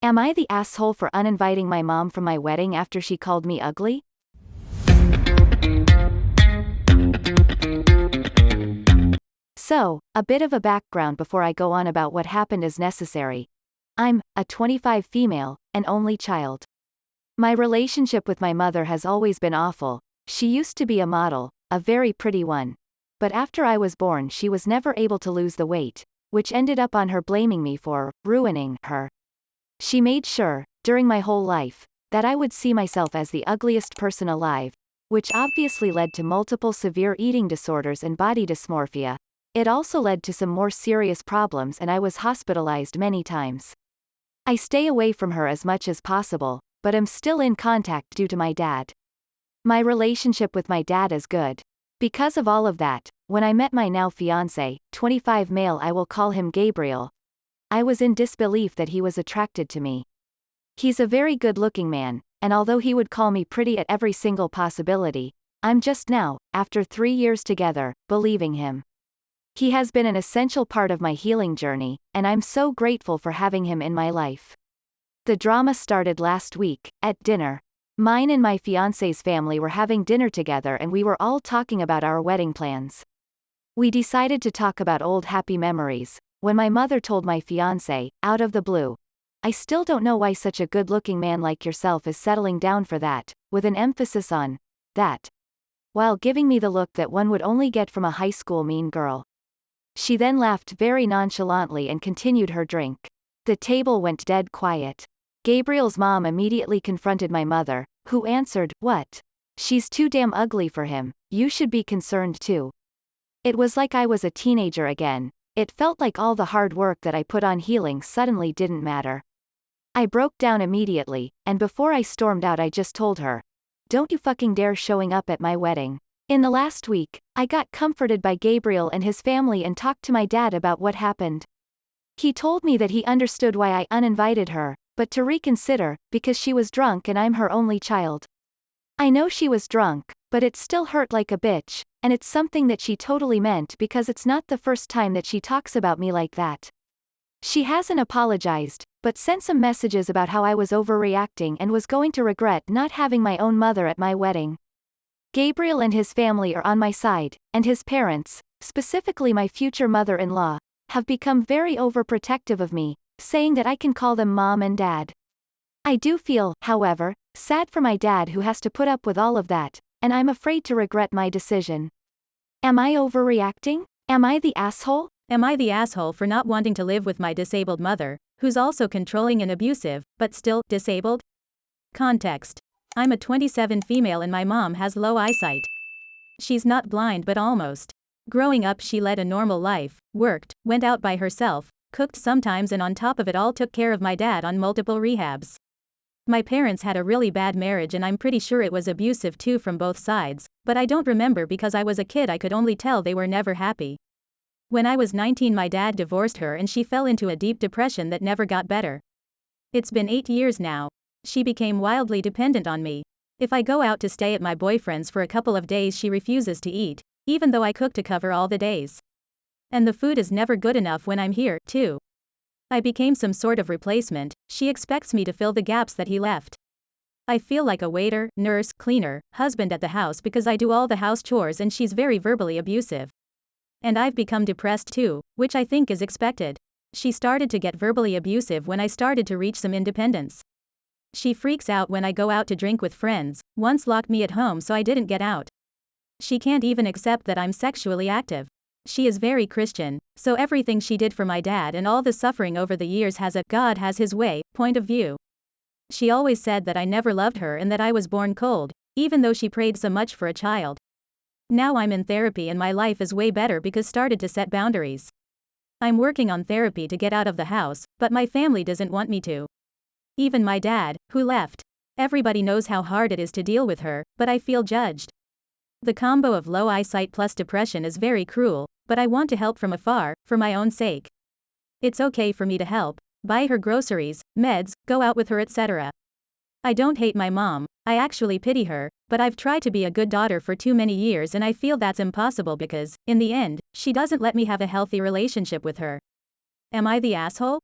Am I the asshole for uninviting my mom from my wedding after she called me ugly? So, a bit of a background before I go on about what happened is necessary. I'm a 25 female, an only child. My relationship with my mother has always been awful. She used to be a model, a very pretty one. But after I was born, she was never able to lose the weight, which ended up on her blaming me for ruining her. She made sure, during my whole life, that I would see myself as the ugliest person alive, which obviously led to multiple severe eating disorders and body dysmorphia. It also led to some more serious problems, and I was hospitalized many times. I stay away from her as much as possible, but am still in contact due to my dad. My relationship with my dad is good. Because of all of that, when I met my now fiancé, 25 male, I will call him Gabriel, I was in disbelief that he was attracted to me. He's a very good-looking man, and although he would call me pretty at every single possibility, I'm just now, after 3 years together, believing him. He has been an essential part of my healing journey, and I'm so grateful for having him in my life. The drama started last week, at dinner. Mine and my fiancé's family were having dinner together, and we were all talking about our wedding plans. We decided to talk about old happy memories, when my mother told my fiancé, out of the blue, "I still don't know why such a good-looking man like yourself is settling down for that," with an emphasis on that, while giving me the look that one would only get from a high school mean girl. She then laughed very nonchalantly and continued her drink. The table went dead quiet. Gabriel's mom immediately confronted my mother, who answered, "What? She's too damn ugly for him, you should be concerned too." It was like I was a teenager again. It felt like all the hard work that I put on healing suddenly didn't matter. I broke down immediately, and before I stormed out I just told her, "Don't you fucking dare showing up at my wedding." In the last week, I got comforted by Gabriel and his family and talked to my dad about what happened. He told me that he understood why I uninvited her, but to reconsider, because she was drunk and I'm her only child. I know she was drunk, but it still hurt like a bitch, and it's something that she totally meant because it's not the first time that she talks about me like that. She hasn't apologized, but sent some messages about how I was overreacting and was going to regret not having my own mother at my wedding. Gabriel and his family are on my side, and his parents, specifically my future mother-in-law, have become very overprotective of me, saying that I can call them mom and dad. I do feel, however, sad for my dad who has to put up with all of that, and I'm afraid to regret my decision. Am I overreacting? Am I the asshole? Am I the asshole for not wanting to live with my disabled mother, who's also controlling and abusive, but still disabled? Context. I'm a 27 female and my mom has low eyesight. She's not blind but almost. Growing up she led a normal life, worked, went out by herself, cooked sometimes, and on top of it all took care of my dad on multiple rehabs. My parents had a really bad marriage and I'm pretty sure it was abusive too from both sides, but I don't remember because I was a kid. I could only tell they were never happy. When I was 19 my dad divorced her and she fell into a deep depression that never got better. It's been 8 years now. She became wildly dependent on me. If I go out to stay at my boyfriend's for a couple of days she refuses to eat, even though I cook to cover all the days. And the food is never good enough when I'm here, too. I became some sort of replacement. She expects me to fill the gaps that he left. I feel like a waiter, nurse, cleaner, husband at the house because I do all the house chores and she's very verbally abusive. And I've become depressed too, which I think is expected. She started to get verbally abusive when I started to reach some independence. She freaks out when I go out to drink with friends, once locked me at home so I didn't get out. She can't even accept that I'm sexually active. She is very Christian, so everything she did for my dad and all the suffering over the years has a "God has his way" point of view. She always said that I never loved her and that I was born cold, even though she prayed so much for a child. Now I'm in therapy and my life is way better because started to set boundaries. I'm working on therapy to get out of the house, but my family doesn't want me to. Even my dad, who left. Everybody knows how hard it is to deal with her, but I feel judged. The combo of low eyesight plus depression is very cruel, but I want to help from afar, for my own sake. It's okay for me to help, buy her groceries, meds, go out with her, etc. I don't hate my mom, I actually pity her, but I've tried to be a good daughter for too many years and I feel that's impossible because, in the end, she doesn't let me have a healthy relationship with her. Am I the asshole?